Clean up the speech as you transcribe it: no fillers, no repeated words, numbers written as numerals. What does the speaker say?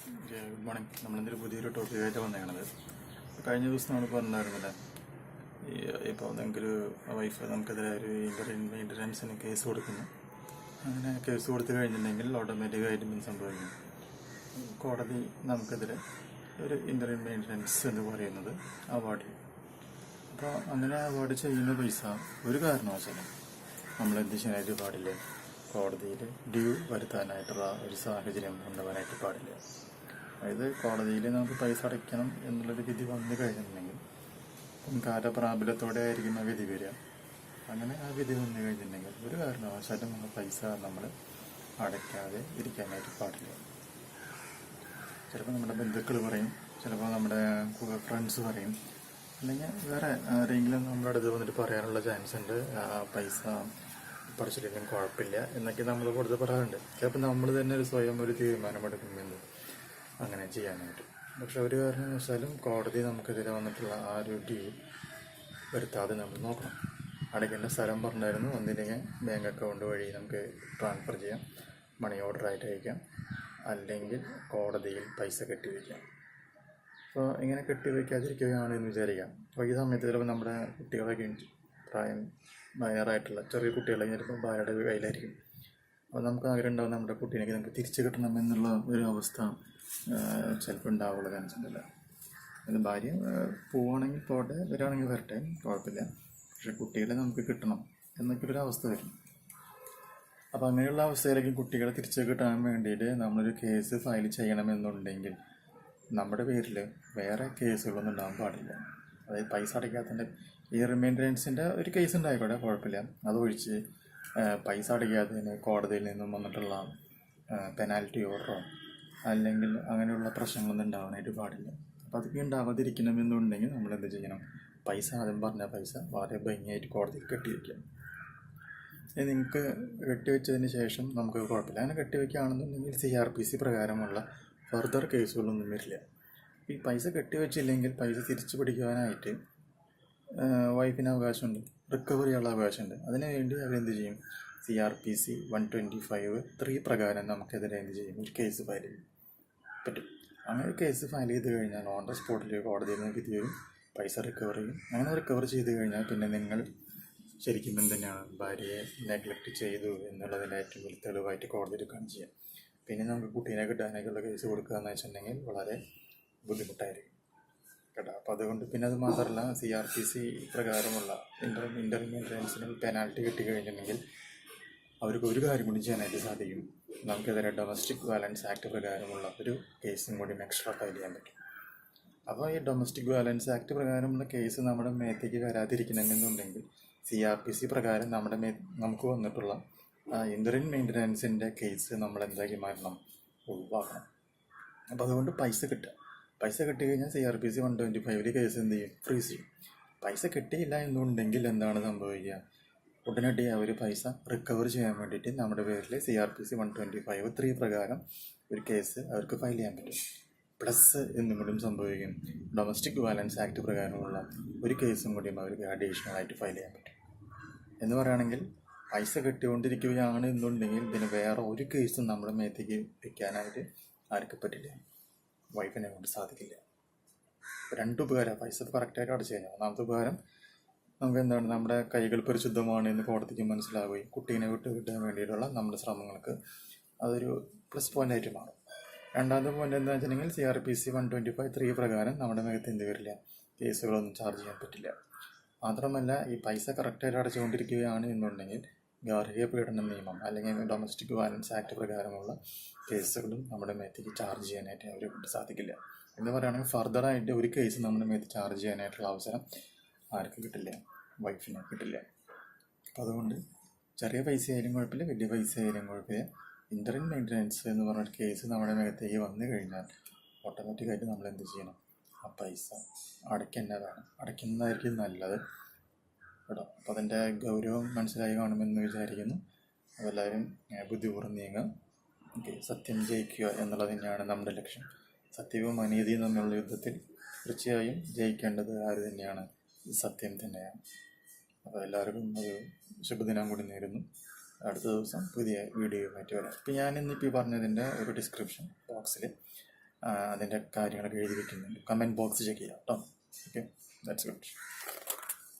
Good morning. നമ്മളിന്നൊരു പുതിയൊരു ടോപ്പിക്കായിട്ട് വന്നേക്കണത്. കഴിഞ്ഞ ദിവസം നമ്മൾ പറഞ്ഞായിരുന്നില്ല, ഇപ്പോൾ നിങ്ങൾക്കൊരു വൈഫ് നമുക്കെതിരെ ഒരു മെയിൻ്റനൻസിന് കേസ് കൊടുക്കുന്നു. അങ്ങനെ കേസ് കൊടുത്തു കഴിഞ്ഞിട്ടുണ്ടെങ്കിൽ ഓട്ടോമാറ്റിക്കായിട്ട് എന്ത് സംഭവിക്കും? കോടതി നമുക്കെതിരെ ഒരു ഇൻ്ററിം മെയിൻ്റനൻസ് എന്ന് പറയുന്നത് അവാർഡ് ചെയ്യും. അപ്പോൾ അങ്ങനെ അവാർഡ് ചെയ്യുന്ന പൈസ ഒരു കാരണവശാലും നമ്മൾ എന്ത് ചെയ്യാനായിട്ട് പാടില്ല, കോടതിയിൽ ഡ്യൂ വരുത്താനായിട്ടുള്ള ഒരു സാഹചര്യം ഉണ്ടാവാനായിട്ട് പാടില്ല. അതായത് കോടതിയിൽ നമുക്ക് പൈസ അടയ്ക്കണം എന്നുള്ളൊരു വിധി വന്നു കഴിഞ്ഞിട്ടുണ്ടെങ്കിൽ കാലപ്രാബല്യത്തോടെ ആയിരിക്കും ആ വിധി വരിക. അങ്ങനെ ആ വിധി വന്നു കഴിഞ്ഞിട്ടുണ്ടെങ്കിൽ ഒരു കാരണവശാലും പൈസ നമ്മൾ അടയ്ക്കാതെ ഇരിക്കാനായിട്ട് പാടില്ല. ചിലപ്പോൾ നമ്മുടെ ബന്ധുക്കൾ പറയും, ചിലപ്പോൾ നമ്മുടെ ഫ്രണ്ട്സ് പറയും, അല്ലെങ്കിൽ വേറെ ആരെങ്കിലും നമ്മുടെ അടുത്ത് വന്നിട്ട് പറയാനുള്ള ചാൻസ് ഉണ്ട്, പൈസ പഠിച്ചില്ലെങ്കിലും കുഴപ്പമില്ല എന്നൊക്കെ നമ്മൾ കൂടുതൽ പറയാറുണ്ട്. ചിലപ്പോൾ നമ്മൾ തന്നെ ഒരു സ്വയം ഒരു തീരുമാനമെടുക്കുന്നുണ്ട് അങ്ങനെ ചെയ്യാനായിട്ട്. പക്ഷെ ഒരു കാരണവശാലും കോടതി നമുക്കെതിരെ വന്നിട്ടുള്ള ആ ഒരു ഡ്യൂ വരുത്താതെ നമ്മൾ നോക്കണം. അടയ്ക്കേണ്ട സ്ഥലം പറഞ്ഞായിരുന്നു, ഒന്നില്ലെങ്കിൽ ബാങ്ക് അക്കൗണ്ട് വഴി നമുക്ക് ട്രാൻസ്ഫർ ചെയ്യാം, മണി ഓർഡറായിട്ട് അയക്കാം, അല്ലെങ്കിൽ കോടതിയിൽ പൈസ കെട്ടിവയ്ക്കാം. അപ്പോൾ ഇങ്ങനെ കെട്ടിവയ്ക്കാതിരിക്കുകയാണെന്ന് വിചാരിക്കാം. അപ്പോൾ ഈ സമയത്ത് ചിലപ്പോൾ നമ്മുടെ കുട്ടികളൊക്കെ പ്രായം വയറായിട്ടുള്ള ചെറിയ കുട്ടികളൊക്കെ ചിലപ്പോൾ ഭാര്യയുടെ കയ്യിലായിരിക്കും. അപ്പോൾ നമുക്ക് ആഗ്രഹം ഉണ്ടാവും നമ്മുടെ കുട്ടീനെ നമുക്ക് തിരിച്ചു കിട്ടണം എന്നുള്ള ഒരു അവസ്ഥ ചിലപ്പോൾ ഉണ്ടാവുള്ള ചാൻസ് ഉണ്ടല്ലോ. അത് ഭാര്യ പോവുകയാണെങ്കിൽ പോട്ടെ, വരികയാണെങ്കിൽ വരട്ടെ, കുഴപ്പമില്ല. പക്ഷെ കുട്ടികളെ നമുക്ക് കിട്ടണം എന്നൊക്കെ ഒരു അവസ്ഥ വരും. അപ്പോൾ അങ്ങനെയുള്ള അവസ്ഥയിലേക്ക് കുട്ടികളെ തിരിച്ചു കിട്ടാൻ വേണ്ടിയിട്ട് നമ്മളൊരു കേസ് ഫയൽ ചെയ്യണമെന്നുണ്ടെങ്കിൽ നമ്മുടെ പേരിൽ വേറെ കേസുകളൊന്നും ഉണ്ടാകാൻ പാടില്ല. അതായത് പൈസ അടയ്ക്കാത്തതിൻ്റെ ഈ റിമൈൻഡൻസിൻ്റെ ഒരു കേസ് ഉണ്ടായിക്കോട്ടെ, കുഴപ്പമില്ല. അതൊഴിച്ച് പൈസ അടയ്ക്കാത്തതിന് കോടതിയിൽ നിന്നും വന്നിട്ടുള്ള പെനാൽറ്റി ഓർഡറോ അല്ലെങ്കിൽ അങ്ങനെയുള്ള പ്രശ്നങ്ങളൊന്നും ഉണ്ടാവാനായിട്ട് പാടില്ല. അപ്പോൾ അതൊക്കെ ഉണ്ടാവാതിരിക്കണമെന്നുണ്ടെങ്കിൽ നമ്മൾ എന്ത് ചെയ്യണം? പൈസ ആദ്യം പറഞ്ഞ പൈസ വളരെ ഭംഗിയായിട്ട് കോടതിയിൽ കെട്ടിവെക്കാം. നിങ്ങൾക്ക് കെട്ടിവെച്ചതിന് ശേഷം നമുക്ക് കുഴപ്പമില്ല. അങ്ങനെ കെട്ടിവെക്കുകയാണെന്നുണ്ടെങ്കിൽ CRPC പ്രകാരമുള്ള ഫർദർ കേസുകളൊന്നും വരില്ല. ഈ പൈസ കെട്ടിവെച്ചില്ലെങ്കിൽ പൈസ തിരിച്ചു പിടിക്കുവാനായിട്ട് വൈഫിന് അവകാശമുണ്ട്, റിക്കവറി ചെയ്യാനുള്ള അവകാശമുണ്ട്. അതിനുവേണ്ടി അവരെന്ത് ചെയ്യും? CRPC 125(3) പ്രകാരം നമുക്കെതിരെ എന്ത് ചെയ്യും? ഒരു കേസ് ഫയൽ ചെയ്യും പറ്റും. അങ്ങനെ കേസ് ഫയൽ ചെയ്ത് കഴിഞ്ഞാൽ ഓൺ ദ സ്പോട്ടിൽ കോടതിയിൽ നിന്ന് വിധി വരും, പൈസ റിക്കവർ ചെയ്യും. അങ്ങനെ റിക്കവർ ചെയ്ത് കഴിഞ്ഞാൽ പിന്നെ നിങ്ങൾ ശരിക്കും എന്തിനാണ് ഭാര്യയെ നെഗ്ലക്റ്റ് ചെയ്തു എന്നുള്ളതിൻ്റെ ഏറ്റവും വലിയ തെളിവായിട്ട് കോടതിയിൽ കാണിച്ച് ചെയ്യാം. പിന്നെ നമുക്ക് കുട്ടീനെ കിട്ടാനൊക്കെയുള്ള കേസ് കൊടുക്കുക എന്ന് വെച്ചിട്ടുണ്ടെങ്കിൽ വളരെ ബുദ്ധിമുട്ടായിരിക്കും കേട്ടോ. അപ്പോൾ അതുകൊണ്ട് പിന്നെ അത് മാത്രമല്ല, CRPC പ്രകാരമുള്ള ഇൻ്റർമീഡിയൻസിന് പെനാൽറ്റി കിട്ടിക്കഴിഞ്ഞിട്ടുണ്ടെങ്കിൽ അവർക്ക് ഒരു കാര്യം കൂടി ചെയ്യാനായിട്ട് സാധിക്കും. നമുക്കെതിരെ ഡൊമസ്റ്റിക് വയലൻസ് ആക്ട് പ്രകാരമുള്ള ഒരു കേസും കൂടി എക്സ്ട്രാ ഫയൽ ചെയ്യാൻ പറ്റും. അപ്പോൾ ഈ ഡൊമസ്റ്റിക് വയലൻസ് ആക്ട് പ്രകാരമുള്ള കേസ് നമ്മുടെ മേത്തേക്ക് വരാതിരിക്കണമെന്നുണ്ടെങ്കിൽ CRPC പ്രകാരം നമുക്ക് വന്നിട്ടുള്ള ഇൻ്ററിം മെയിൻ്റനൻസിൻ്റെ കേസ് നമ്മൾ എന്താക്കി മാറ്റണം? ഒഴിവാക്കണം. അപ്പോൾ അതുകൊണ്ട് പൈസ കിട്ടിക്കഴിഞ്ഞാൽ CRPC 125 കേസ് എന്ത് ചെയ്യും? ഫ്രീസ് ചെയ്യും. പൈസ കിട്ടിയില്ല എന്നുണ്ടെങ്കിൽ എന്താണ് സംഭവിക്കുക? ഉടനടി അവർ പൈസ റിക്കവർ ചെയ്യാൻ വേണ്ടിയിട്ട് നമ്മുടെ പേരിൽ CRPC 125(3) പ്രകാരം ഒരു കേസ് അവർക്ക് ഫയൽ ചെയ്യാൻ പറ്റും. പ്ലസ് എന്നും കൂടിയും സംഭവിക്കും, ഡൊമസ്റ്റിക് വയലൻസ് ആക്ട് പ്രകാരമുള്ള ഒരു കേസും കൂടിയും അവർക്ക് അഡീഷണൽ ആയിട്ട് ഫയൽ ചെയ്യാൻ പറ്റും. എന്ന് പറയുകയാണെങ്കിൽ പൈസ കെട്ടിക്കൊണ്ടിരിക്കുകയാണ് എന്നുണ്ടെങ്കിൽ പിന്നെ വേറെ ഒരു കേസും നമ്മുടെ മേത്തേക്ക് വയ്ക്കാനായിട്ട് ആർക്ക് പറ്റില്ല, വൈഫിനെ കൊണ്ട് സാധിക്കില്ല. രണ്ട് ഉപകാരം, പൈസ കറക്റ്റായിട്ട് അടച്ചു കഴിഞ്ഞാൽ. ഒന്നാമത്തെ ഉപകാരം നമുക്ക് എന്താണ്, നമ്മുടെ കൈകൾ പരിശുദ്ധമാണ് എന്ന് കോടതിക്ക് മനസ്സിലാവുകയും കുട്ടീനെ കിട്ടാൻ വേണ്ടിയിട്ടുള്ള നമ്മുടെ ശ്രമങ്ങൾക്ക് അതൊരു പ്ലസ് പോയിൻ്റായിട്ട് മാറും. രണ്ടാമത്തെ പോയിൻ്റ് എന്താ വെച്ചിട്ടുണ്ടെങ്കിൽ CRPC 125(3) പ്രകാരം നമ്മുടെ മേഖത്ത് എന്ത് വരില്ല, കേസുകളൊന്നും ചാർജ് ചെയ്യാൻ പറ്റില്ല. മാത്രമല്ല, ഈ പൈസ കറക്റ്റായിട്ട് അടച്ചുകൊണ്ടിരിക്കുകയാണ് എന്നുണ്ടെങ്കിൽ ഗാർഹിക പീഡന നിയമം അല്ലെങ്കിൽ ഡൊമസ്റ്റിക് വയലൻസ് ആക്ട് പ്രകാരമുള്ള കേസുകളും നമ്മുടെ മേത്തേക്ക് ചാർജ് ചെയ്യാനായിട്ട് അവരെ കൊണ്ട് സാധിക്കില്ല. എന്ന് പറയുകയാണെങ്കിൽ ഫർദറായിട്ട് ഒരു കേസ് നമ്മുടെ മേത്ത് ചാർജ് ചെയ്യാനായിട്ടുള്ള അവസരം ആർക്കും കിട്ടില്ല, വൈഫിന് കിട്ടില്ല. അപ്പം അതുകൊണ്ട് ചെറിയ പൈസ ആയാലും കുഴപ്പമില്ല, വലിയ പൈസ ആയാലും കുഴപ്പമില്ല, ഇൻ്ററിം മെയിൻ്റനൻസ് എന്ന് പറഞ്ഞൊരു കേസ് നമ്മുടെ മേഖത്തേക്ക് വന്നു കഴിഞ്ഞാൽ ഓട്ടോമാറ്റിക്കായിട്ട് നമ്മൾ എന്ത് ചെയ്യണം? ആ പൈസ അടയ്ക്കുന്നതായിരിക്കും നല്ലത് കേട്ടോ. അപ്പോൾ അതിൻ്റെ ഗൗരവം മനസ്സിലായി കാണുമെന്ന് വിചാരിക്കുന്നു. അതെല്ലാവരും ബുദ്ധിപൂർവ്വം നീങ്ങുക. ഓക്കെ, സത്യം ജയിക്കുക എന്നുള്ളത് തന്നെയാണ് നമ്മുടെ ലക്ഷ്യം. സത്യവും അനീതിയും തമ്മിലുള്ള യുദ്ധത്തിൽ തീർച്ചയായും ജയിക്കേണ്ടത് ആര് തന്നെയാണ്? സത്യം തന്നെയാണ്. അപ്പോൾ എല്ലാവർക്കും ഒരു ശുഭദിനം കൂടി നേരുന്നു. അടുത്ത ദിവസം പുതിയ വീഡിയോയുമായിട്ട് വരാം. ഇപ്പോൾ ഞാനിന്നിപ്പോൾ ഈ പറഞ്ഞതിൻ്റെ ഒരു ഡിസ്ക്രിപ്ഷൻ ബോക്സിൽ അതിൻ്റെ കാര്യങ്ങളൊക്കെ എഴുതി വെക്കുന്നുണ്ട്. കമൻറ്റ് ബോക്സ് ചെക്ക് ചെയ്യാം കേട്ടോ. Okay, that's good.